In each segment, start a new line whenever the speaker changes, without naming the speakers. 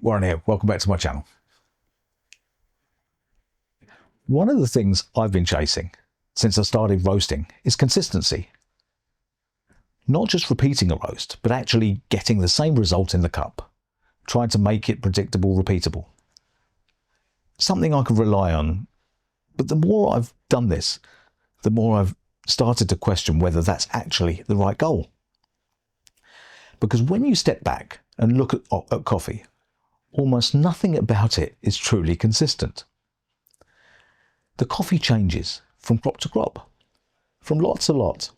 Warren here, welcome back to my channel. One of the things I've been chasing since I started roasting is consistency. Not just repeating a roast, but actually getting the same result in the cup, trying to make it predictable, repeatable. Something I can rely on, but the more I've done this, the more I've started to question whether that's actually the right goal. Because when you step back and look at coffee, almost nothing about it is truly consistent. The coffee changes from crop to crop, from lot to lot.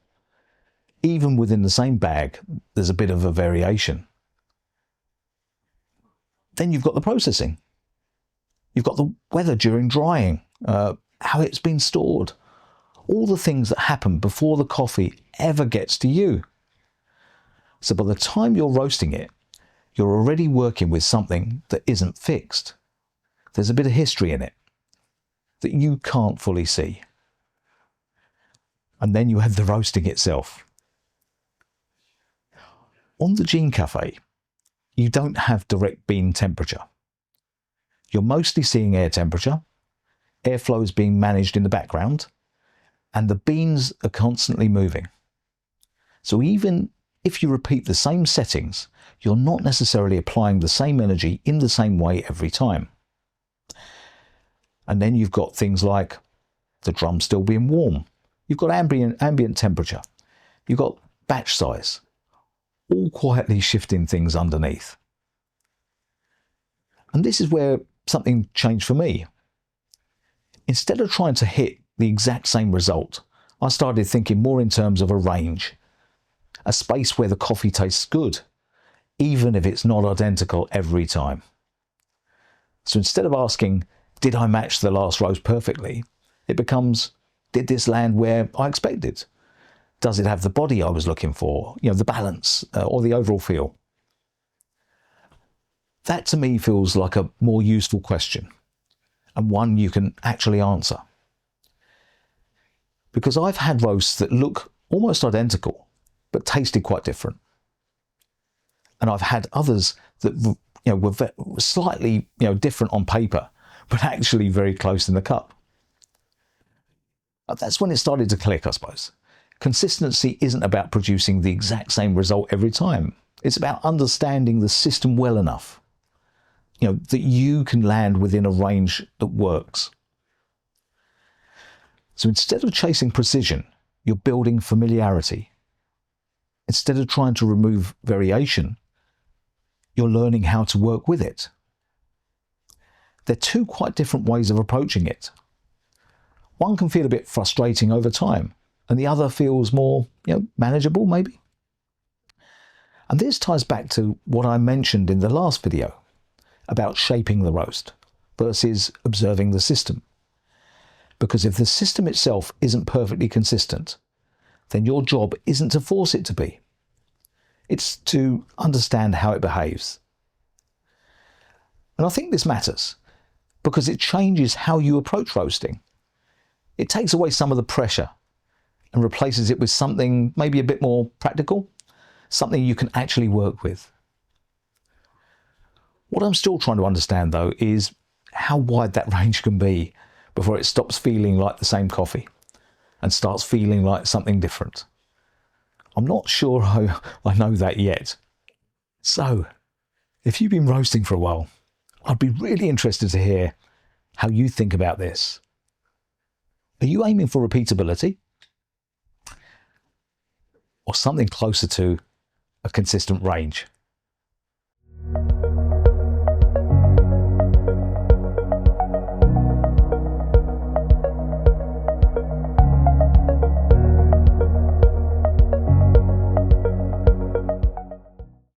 Even within the same bag, there's a bit of a variation. Then you've got the processing. You've got the weather during drying, how it's been stored, all the things that happen before the coffee ever gets to you. So by the time you're roasting it, you're already working with something that isn't fixed. There's a bit of history in it that you can't fully see. And then you have the roasting itself. On the Gene Café, you don't have direct bean temperature. You're mostly seeing air temperature, airflow is being managed in the background, and the beans are constantly moving. So even if you repeat the same settings, you're not necessarily applying the same energy in the same way every time. And then you've got things like the drum still being warm. You've got ambient temperature. You've got batch size, all quietly shifting things underneath. And this is where something changed for me. Instead of trying to hit the exact same result, I started thinking more in terms of a range, a space where the coffee tastes good, even if it's not identical every time. So instead of asking, did I match the last roast perfectly? It becomes, did this land where I expected? Does it have the body I was looking for? The balance or the overall feel? That to me feels like a more useful question and one you can actually answer. Because I've had roasts that look almost identical, but tasted quite different. And I've had others that were slightly different on paper, but actually very close in the cup. But that's when it started to click, I suppose. Consistency isn't about producing the exact same result every time. It's about understanding the system well enough, that you can land within a range that works. So instead of chasing precision, you're building familiarity. Instead of trying to remove variation, you're learning how to work with it. They're two quite different ways of approaching it. One can feel a bit frustrating over time, and the other feels more, manageable maybe. And this ties back to what I mentioned in the last video about shaping the roast versus observing the system. Because if the system itself isn't perfectly consistent, then your job isn't to force it to be. It's to understand how it behaves. And I think this matters because it changes how you approach roasting. It takes away some of the pressure and replaces it with something maybe a bit more practical, something you can actually work with. What I'm still trying to understand though is how wide that range can be before it stops feeling like the same coffee and starts feeling like something different. I'm not sure I know that yet. So, if you've been roasting for a while, I'd be really interested to hear how you think about this. Are you aiming for repeatability? Or something closer to a consistent range?